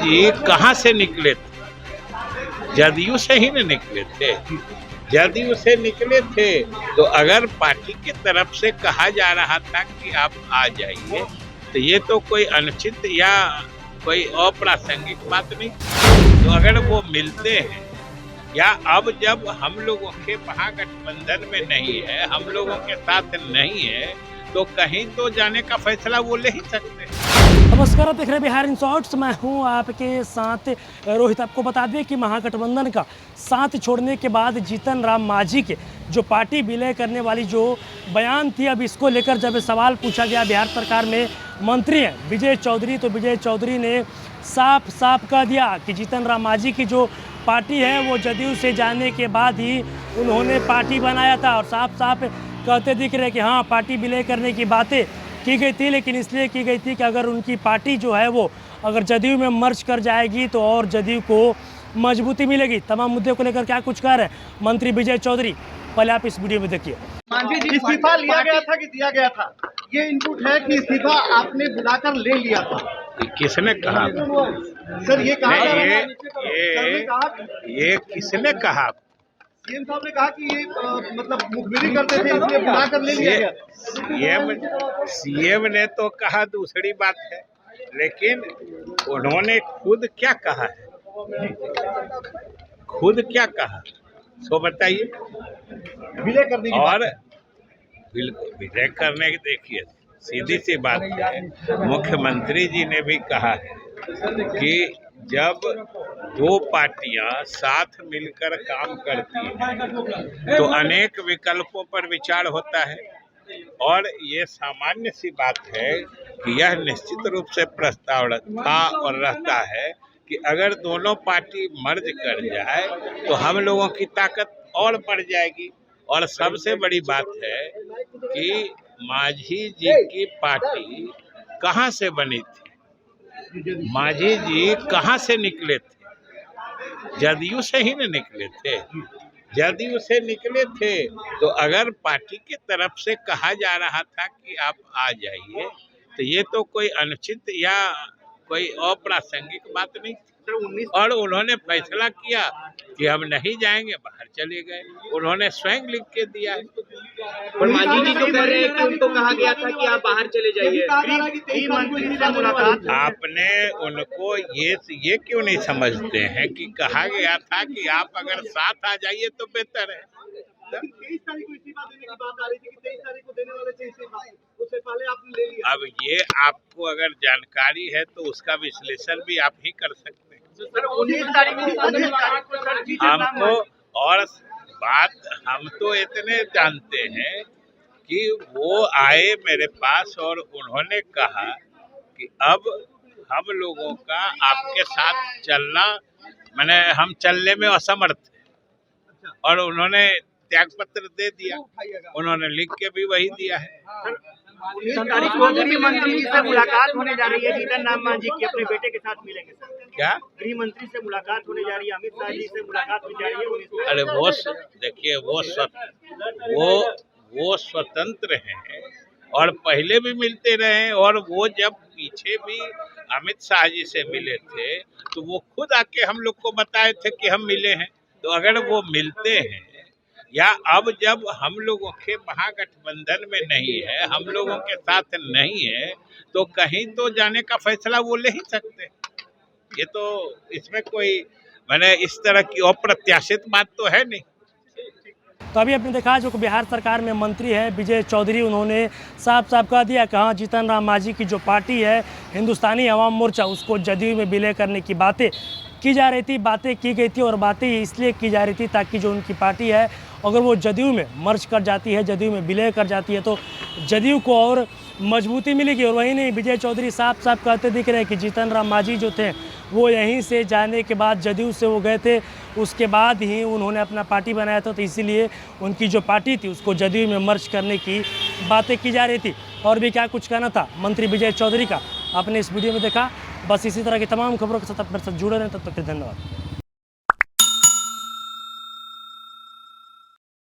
जी कहाँ से निकले थे? जदयू से ही न निकले थे। जदयू से निकले थे तो अगर पार्टी की तरफ से कहा जा रहा था कि आप आ जाइए, तो ये तो कोई अनुचित या कोई अप्रासंगिक बात नहीं। तो अगर वो मिलते हैं या अब जब हम लोगों के महागठबंधन में नहीं है, हम लोगों के साथ नहीं है, तो कहीं तो जाने का फैसला वो ले ही सकते हैं। नमस्कार, आप देख रहे हैं बिहार इन शॉर्ट्स। मैं हूं आपके साथ रोहित। आपको बता दें कि महागठबंधन का साथ छोड़ने के बाद जीतन राम मांझी के जो पार्टी विलय करने वाली जो बयान थी, अब इसको लेकर जब सवाल पूछा गया बिहार सरकार में मंत्री हैं विजय चौधरी, तो विजय चौधरी ने साफ साफ कह दिया कि जीतन राम मांझी की जो पार्टी है वो जदयू से जाने के बाद ही उन्होंने पार्टी बनाया था, और साफ साफ कहते दिख रहे कि हाँ, पार्टी विलय करने की बातें की गई थी, लेकिन इसलिए की गई थी कि अगर उनकी पार्टी जो है वो अगर जदयू में मर्ज कर जाएगी तो और जदयू को मजबूती मिलेगी। तमाम मुद्दे को लेकर क्या कुछ कह रहे हैं मंत्री विजय चौधरी, पहले आप इस वीडियो में देखिए। इस्तीफा लिया गया था कि दिया गया था? ये इनपुट है कि इस्तीफा आपने बुलाकर ले लिया था। किसने कहा? सर ये कहा ये किसने कहा? सीएम साहब ने कहा कि ये मतलब मुखबिरी करते थे, इसलिए बुलाकर ले लिया गया। सीएम ने तो कहा दूसरी बात है, लेकिन उन्होंने खुद क्या कहा है? खुद क्या कहा सो बताइए। विलय करने की और विलय करने की देखिए सीधी सी बात है, मुख्यमंत्री जी ने भी कहा है कि जब दो पार्टियां साथ मिलकर काम करती हैं तो अनेक विकल्पों पर विचार होता है, और ये सामान्य सी बात है कि यह निश्चित रूप से प्रस्ताव था और रहता है कि अगर दोनों पार्टी मर्ज कर जाए तो हम लोगों की ताकत और बढ़ जाएगी। और सबसे बड़ी बात है कि मांझी जी की पार्टी कहाँ से बनी थी? मांझी जी कहाँ से निकले थे? जदयू से ही न निकले थे। जदयू से निकले थे तो अगर पार्टी की तरफ से कहा जा रहा था कि आप आ जाइए, तो ये तो कोई अनुचित या कोई अप्रासंगिक बात नहीं थी। और उन्होंने फैसला किया कि हम नहीं जाएंगे, बाहर चले गए। उन्होंने स्वयं लिख के दिया है। और मांझी जी जो कह रहे हैं कि उनको कहा गया था कि आप बाहर चले जाइए, गृह मंत्री से मुलाकात। आपने उनको ये क्यों नहीं समझते हैं कि कहा गया था कि आप अगर साथ आ जाइए तो बेहतर है। 23 तारीख को इस्तीफा देने की बात आ रही थी कि 23 तारीख को देने वाले थे इस्तीफा, उससे पहले आपने ले लिया। अब ये आपको अगर जानकारी है तो उसका विश्लेषण भी आप ही कर सकते हैं। सर 19 तारीख को हमको और बात हम तो इतने जानते हैं कि वो आए मेरे पास और उन्होंने कहा कि अब हम लोगों का आपके साथ चलना, मैंने हम चलने में असमर्थ है, और उन्होंने त्याग पत्र दे दिया। उन्होंने लिख के भी वही दिया है। 19 तारीख को गृह मंत्री से मुलाकात होने जा रही है जीतन राम मांझी की, अपने बेटे के साथ मिलेंगे सर। क्या गृह मंत्री से मुलाकात होने जा रही है, अमित शाह जी से मुलाकात होने जा रही है। अरे वो देखिए, वो स्वतंत्र हैं और पहले भी मिलते रहे, और वो जब पीछे भी अमित शाह जी से मिले थे तो वो खुद आके हम लोग को बताए थे कि हम मिले हैं। तो अगर वो मिलते हैं या अब जब हम लोगों के महागठबंधन में नहीं है, हम लोगों के साथ नहीं है, तो कहीं तो जाने का फैसला वो ले ही सकते हैं। ये तो इसमें कोई मैंने इस तरह की अप्रत्याशित बात तो है नहीं। तो अभी आपने देखा जो बिहार सरकार में मंत्री है विजय चौधरी, उन्होंने साफ साफ कह दिया कि हाँ, जीतन राम मांझी की जो पार्टी है हिंदुस्तानी अवाम मोर्चा, उसको जदयू में विलय करने की बातें की जा रही थी, बातें की गई थी, और बातें इसलिए की जा रही थी ताकि जो उनकी पार्टी है अगर वो जदयू में मर्ज कर जाती है, जदयू में विलय कर जाती है, तो जदयू को और मजबूती मिलेगी। और वहीं नहीं, विजय चौधरी साफ साफ कहते दिख रहे हैं कि जीतन राम मांझी जो थे वो यहीं से जाने के बाद जदयू से वो गए थे, उसके बाद ही उन्होंने अपना पार्टी बनाया था, तो इसीलिए उनकी जो पार्टी थी उसको जदयू में मर्ज करने की बातें की जा रही थी। और भी क्या कुछ कहना था मंत्री विजय चौधरी का, आपने इस वीडियो में देखा। बस इसी तरह की तमाम खबरों के साथ अपने साथ जुड़े रहें, तब तक के धन्यवाद।